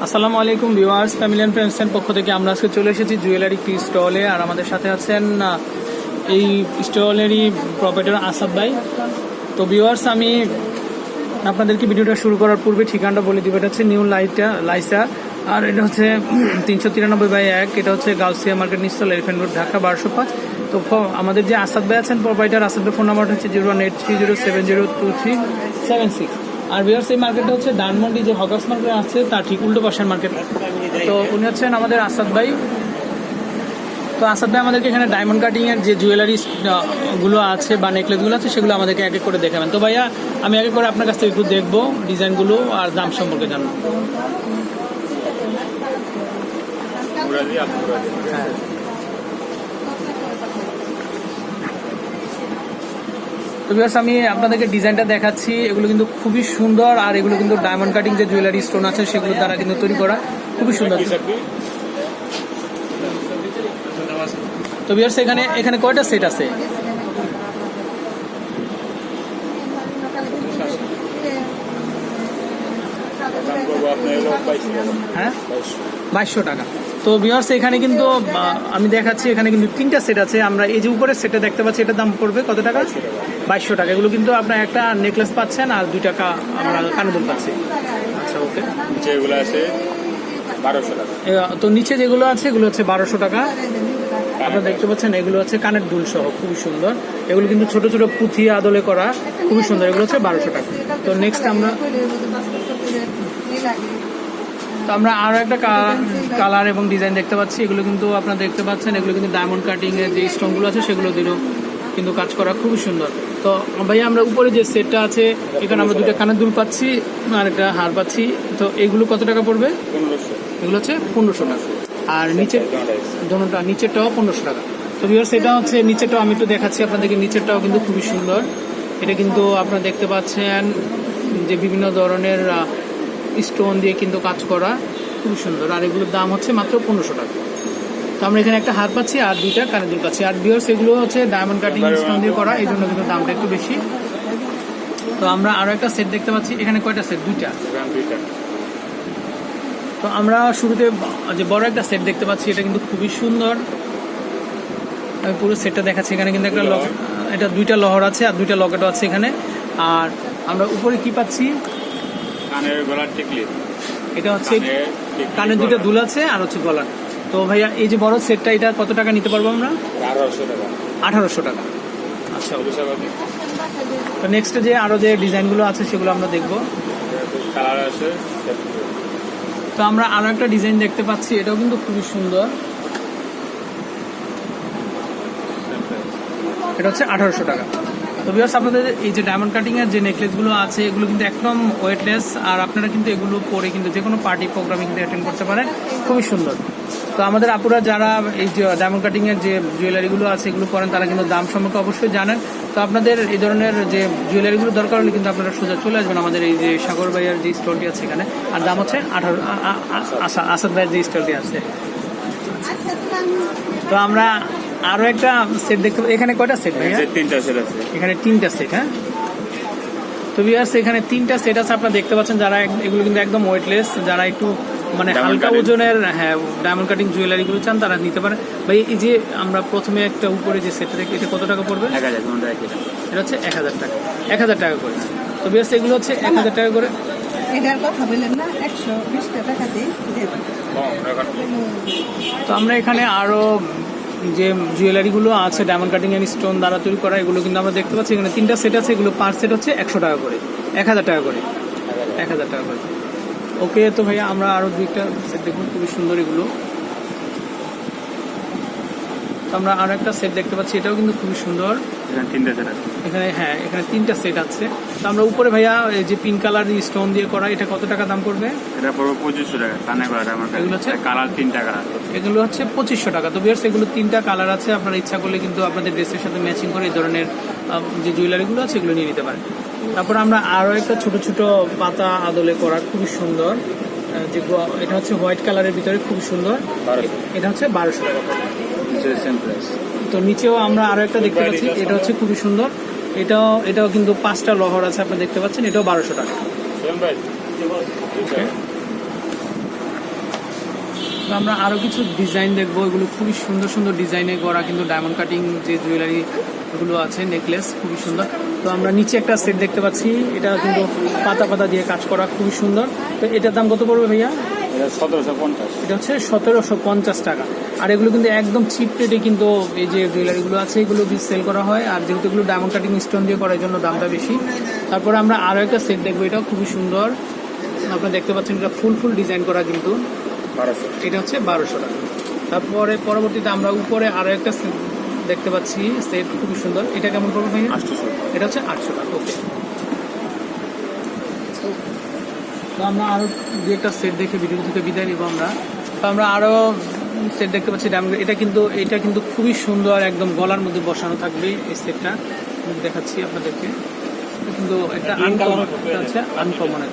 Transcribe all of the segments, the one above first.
আসসালামু আলাইকুম viewers, family and ফ্রেন্ডসের পক্ষ থেকে আমরা আজকে চলে এসেছি জুয়েলারি একটি স্টলে। আর আমাদের সাথে আছেন এই স্টলেরই প্রপাইটার আসাদ ভাই। তো ভিউয়ার্স, আমি আপনাদেরকে ভিডিওটা শুরু করার পূর্বে ঠিকানাটা বলে দিব। এটা হচ্ছে নিউ লাইসা, আর এটা হচ্ছে 393/1। এটা হচ্ছে গাউসিয়া মার্কেট, নিচতলা, এলিফ্যান্ট রোড, ঢাকা 1205। তো আমাদের যে আসাদ ভাই আছেন প্রপাইটার, আসাদ ভাই ফোন নাম্বারটা হচ্ছে 01830702376। আর ভিউয়ার্স, এই মার্কেটটা হচ্ছে ধানমন্ডি যে হকার্স মার্কেট আছে তার ঠিক উল্টো পাশের মার্কেট। তো উনি হচ্ছেন আমাদের আসাদ ভাই। তো আসাদ ভাই আমাদেরকে এখানে ডায়মন্ড কাটিং এর যে জুয়েলারি গুলো আছে বা নেকলেস গুলো আছে সেগুলো আমাদেরকে এক এক করে দেখাবেন। তো ভাইয়া, আমি এক এক করে আপনার কাছ থেকে একটু দেখবো ডিজাইনগুলো আর দাম সম্পর্কে জানবো। হ্যাঁ, তো ভিউয়ার্স, আমি আপনাদেরকে ডিজাইনটা দেখাচ্ছি। এগুলো কিন্তু খুবই সুন্দর, আর এগুলো কিন্তু ডায়মন্ড কাটিং যে জুয়েলারি স্টোন আছে সেগুলোর দ্বারা কিন্তু তৈরি করা, খুবই সুন্দর। তো ভিউয়ার্স, এখানে কয়টা সেট আছে? হ্যাঁ, 2200 টাকা। তো ভিউয়ার্স, এখানে কিন্তু আমি দেখাচ্ছি, এখানে কিন্তু 3টা সেট আছে। আমরা এই যে উপরে সেটটা দেখতে পাচ্ছি, এটার দাম পড়বে কত টাকা? 2200 টাকা। এগুলো কিন্তু আপনার একটা নেকলেস পাচ্ছেন আর 2 টাকা আমরা কানদুল পাচ্ছি। আচ্ছা, ওকে। নিচে এগুলো আছে 1200 টাকা। তো নিচে যেগুলো আছে এগুলো হচ্ছে 1200 টাকা। আপনারা দেখতে পাচ্ছেন এগুলো হচ্ছে কানের দুল সহ, খুবই সুন্দর। এগুলো কিন্তু ছোট ছোট পুঁথি আদলে করা, খুবই সুন্দর। এগুলো হচ্ছে 1200 টাকা। তো নেক্সট আমরা আরো একটা কালার এবং ডিজাইন দেখতে পাচ্ছি। এগুলো কিন্তু আপনারা দেখতে পাচ্ছেন, এগুলো কিন্তু ডায়মন্ড কাটিং এর যে স্টোনগুলো আছে সেগুলো দিয়েও কিন্তু কাজ করা, খুবই সুন্দর। তো ভাই, আমরা উপরে যে সেটটা আছে এখানে আমরা 2টা কানের দুল পাচ্ছি আর একটা হার পাচ্ছি। তো এগুলো কত টাকা পড়বে? 1500। এগুলো হচ্ছে 1500 টাকা। আর নিচেরটাও 1500 টাকা। তো ভিউয়ার্স, এটা হচ্ছে নিচেরটাও আমি একটু দেখাচ্ছি আপনাদেরকে। নিচেরটাও কিন্তু খুবই সুন্দর। এটা কিন্তু আপনারা দেখতে পাচ্ছেন যে বিভিন্ন ধরনের স্টোন দিয়ে কিন্তু কাজ করা, খুবই সুন্দর। আর এগুলোর দাম হচ্ছে মাত্র 1500 টাকা। তো আমরা এখানে একটা হার পাচ্ছি আর 2টা কানের দুল পাচ্ছি। আর ভিউয়ার্স, এগুলো হচ্ছে ডায়মন্ড কাটিং স্টোন দিয়ে করা, এই জন্য কিন্তু দামটা একটু বেশি। তো আমরা আরো একটা সেট দেখতে পাচ্ছি। এখানে কয়টা সেট? 2টা। তো আমরা শুরুতে যে বড় একটা সেট দেখতে পাচ্ছি, এটা কিন্তু খুবই সুন্দর। আমি পুরো সেটটা দেখাচ্ছি। এখানে কিন্তু একটা এটা 2টা লহর আছে আর 2টা লকেটও আছে এখানে। আর আমরা উপরে কি পাচ্ছি? কানের গলার টিকলি। এটা হচ্ছে কানের 2টা দুল আছে আর হচ্ছে গলার। তো ভাইয়া, এই যে বড় সেটটা, এটা কত টাকা নিতে পারবো আমরা? 1800 টাকা। 1800 টাকা। আচ্ছা, তো নেক্সট যে আরো যে ডিজাইনগুলো আছে সেগুলো আমরা দেখবো। কালার আছে। তো আমরা আরো একটা ডিজাইন দেখতে পাচ্ছি, এটাও কিন্তু খুবই সুন্দর। এটা হচ্ছে 1800 টাকা। তো ভিউয়ার্স, আপনাদের এই যে ডায়মন্ড কাটিং এর যে নেকলেসগুলো আছে এগুলো কিন্তু একদম ওয়েটলেস, আর আপনারা কিন্তু এগুলো পরে কিন্তু যে কোনো পার্টি প্রোগ্রামে কিন্তু অ্যাটেন্ড করতে পারেন, খুবই সুন্দর। তো আমাদের আপুরা যারা এই যে ডায়মন্ড কাটিং এর যে জুয়েলারিগুলো আছে এগুলো পরেন, তারা কিন্তু দাম সম্পর্কে অবশ্যই জানেন। তো আপনাদের এই ধরনের যে জুয়েলারিগুলো দরকার হলে কিন্তু আপনারা সোজা চলে আসবেন আমাদের এই যে সাগর ভাইয়ার যে স্টলটি আছে এখানে। আর দাম হচ্ছে 18। আসাদ ভাইয়ের যে স্টলটি আছে। তো আমরা আরো একটা সেট দেখতে পাই। এখানে কয়টা সেট ভাইয়া? 3টা সেট আছে। এখানে 3টা সেট। হ্যাঁ, তো ভিউয়ার্স, এখানে 3টা সেট আছে। আপনারা দেখতে পাচ্ছেন, যারা এগুলো কিন্তু একদম ওয়েটলেস, যারা একটু মানে হালকা ওজনের ডায়মন্ড কাটিং জুয়েলারি গুলো চান তারা নিতে পারেন। ভাই, এই যে আমরা প্রথমে একটা উপরে যে সেটটা দেখি, এটা কত টাকা পড়বে? 1000। এটা হচ্ছে 1000 টাকা। 1000 টাকা করে। তো ভিউয়ার্স, এগুলো হচ্ছে 1000 টাকা করে। এটার কথা বললেন না, 120 টাকা দিয়ে দেবেন। তো আমরা এখানে আরো যে জুয়েলারিগুলো আছে ডায়মন্ড কাটিং এর স্টোন দ্বারা তৈরি করা, এগুলো কিন্তু আমরা দেখতে পাচ্ছি। এখানে 3টা সেট আছে। এগুলো পার সেট হচ্ছে 100 টাকা করে, 1000 টাকা করে, 1000 টাকা করে। ওকে, তো ভাইয়া আমরা আরো 2টা সেট দেখুন, খুবই সুন্দর এগুলো। তো আমরা আরো একটা সেট দেখতে পাচ্ছি, এটাও কিন্তু খুবই সুন্দর। এখানে 3টা সেট আছে। এখানে 3টা সেট আছে। তো আমরা উপরে ভাইয়া এই যে পিঙ্ক কালার স্টোন দিয়ে করা, এটা কত টাকা দাম পড়বে? এটা পড়বে 2500 টাকা। কানে গলাটা আমার কাছে। এগুলো হচ্ছে কালার 3টা কালার। এগুলো হচ্ছে 2500 টাকা। তো ভিউয়ার্স, এগুলো 3টা কালার আছে। আপনারা ইচ্ছা করলে কিন্তু আপনাদের ড্রেসের সাথে ম্যাচিং করে এই ধরনের যে জুয়েলারিগুলো আছে এগুলো নিয়ে নিতে পারেন। তারপর আমরা আরো একটা ছোট ছোট পাতা আদলে করা, খুবই সুন্দর। যে এটা হচ্ছে হোয়াইট কালারের ভিতরে, খুবই সুন্দর। এটা হচ্ছে 1200 টাকা। তো নিচেও আমরা আরো একটা দেখতে পাচ্ছি, এটা হচ্ছে খুবই সুন্দর। এটাও কিন্তু 5টা লহর আছে, আপনারা দেখতে পাচ্ছেন। এটাও 1200 টাকা। তো আমরা আরও কিছু ডিজাইন দেখবো, এগুলো খুবই সুন্দর সুন্দর ডিজাইনে করা কিন্তু ডায়মন্ড কাটিং যে জুয়েলারি এগুলো আছে, নেকলেস খুবই সুন্দর। তো আমরা নিচে একটা সেট দেখতে পাচ্ছি, এটা কিন্তু পাতা পাতা দিয়ে কাজ করা, খুবই সুন্দর। তো এটার দাম কত পড়বে ভাইয়া? এটা 1750। এটা হচ্ছে 1750 টাকা। আর এগুলো কিন্তু একদম চিপ রেটে কিন্তু এই যে জুয়েলারিগুলো আছে এগুলো সেল করা হয়, আর যেহেতু এগুলো ডায়মন্ড কাটিং স্টোন দিয়ে করার জন্য দামটা বেশি। তারপরে আমরা আরও একটা সেট দেখবো, এটাও খুবই সুন্দর, আপনারা দেখতে পাচ্ছেন এটা ফুল ডিজাইন করা কিন্তু 1200। এটা হচ্ছে 1200 টাকা। তারপরে পরবর্তীতে আমরা উপরে আরও একটা সেট দেখতে পাচ্ছি, সেট খুবই সুন্দর, এটা কেমন পড়বে ভাই? 800। এটা হচ্ছে 800 টাকা। ওকে, তো আমরা আরও দু একটা সেট দেখে ভিডিও থেকে বিদায় নিব আমরা। তো আমরা আরও সেট দেখতে পাচ্ছি ডায়মন্ড, এটা কিন্তু খুবই সুন্দর, একদম গলার মধ্যে বসানো থাকবে এই সেটটা, আমি দেখাচ্ছি আপনাদেরকে। কিন্তু এটা আনকমন একটা।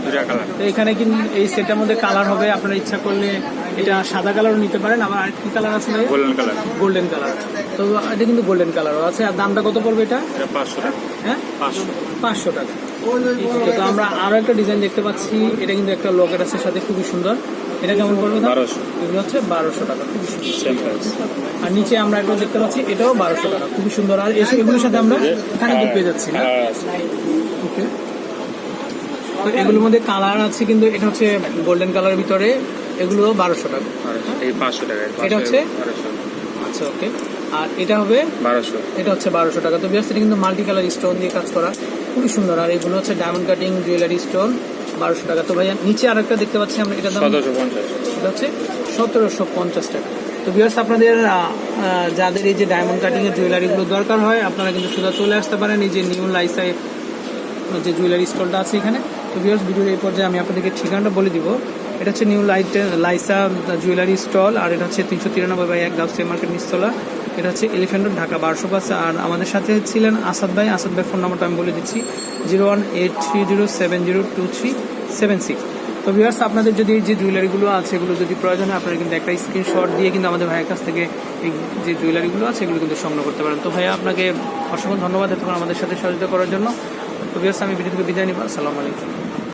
দুটা কালার। তো এখানে কিন্তু এই সেটটার মধ্যে কালার হবে, আপনারা ইচ্ছা করলে এটা সাদা কালারও নিতে পারেন, আবার আরেকটি কালার আছে গোল্ডেন কালার। Golden colour. তো এটা কিন্তু গোল্ডেন কালারও আছে। আর দামটা কত পড়বে এটা? এটা 500 টাকা। হ্যাঁ, 500 টাকা। তো আমরা আরো একটা ডিজাইন দেখতে পাচ্ছি, এটা কিন্তু একটা লকেট আছে সাথে, খুবই সুন্দর। এটা কেমন পড়বে? 1200। এগুলো হচ্ছে 1200 টাকা, খুবই সুন্দর। Same price. আর নিচে আমরা একটা দেখতে পাচ্ছি, এটাও 1200 টাকা, খুবই সুন্দর। আর এগুলোর সাথে আমরা এখানে পেয়ে যাচ্ছি না। ওকে, তো এগুলোর মধ্যে কালার আছে কিন্তু এটা হচ্ছে গোল্ডেন কালারের ভিতরে, এগুলো 1200 টাকা। এই 500 টাকা। এটা হচ্ছে 1200। আচ্ছা, ওকে। আর এটা হবে 1200। এটা হচ্ছে 1200 টাকা। তো বিয়াস, এটা কিন্তু মাল্টি কালার স্টোন দিয়ে কাজ করা, খুবই সুন্দর। আর এগুলো হচ্ছে ডায়মন্ড কাটিং জুয়েলারি স্টোন, 1200 টাকা। তো ভাইয়া নিচে আরেকটা দেখতে পাচ্ছি আমরা, এটা দাম 1750। এটা হচ্ছে 1750 টাকা। তো বিয়াস, আপনাদের যাদের এই যে ডায়মন্ড কাটিং এর জুয়েলারিগুলো দরকার হয়, আপনারা কিন্তু সোজা চলে আসতে পারেন এই যে নিউ লাইসায় যে জুয়েলারি স্টলটা আছে এখানে। তো বিয়াস, ভিডিওর এই পর্যায়ে আমি আপনাদেরকে ঠিকানাটা বলে দিব। এটা হচ্ছে নিউ লাইসা জুয়েলারি স্টল, আর এটা হচ্ছে 393/1 গাউসিয়া মার্কেট নিচতলা। এটা হচ্ছে এলিফ্যান্ট রোড, ঢাকা 1205। আর আমাদের সাথে ছিলেন আসাদ ভাই। আসাদ ভাই ফোন নাম্বারটা আমি বলে দিচ্ছি, 0183070276। তো ভিউয়ার্স, আপনাদের যদি এই যে জুয়েলারিগুলো আছে এগুলো যদি প্রয়োজন হয়, আপনারা কিন্তু একটা স্ক্রিনশট দিয়ে কিন্তু আমাদের ভাইয়ের কাছ থেকে এই যে জুয়েলারিগুলো আছে এগুলো কিন্তু সংগ্রহ করতে পারেন। তো ভাইয়া, আপনাকে অসংখ্য ধন্যবাদ এতক্ষণ আমাদের সাথে সহযোগিতা করার জন্য। তো ভিউয়ার্স, আমি ভিডিও থেকে বিদায় নিব। আসসালামু আলাইকুম।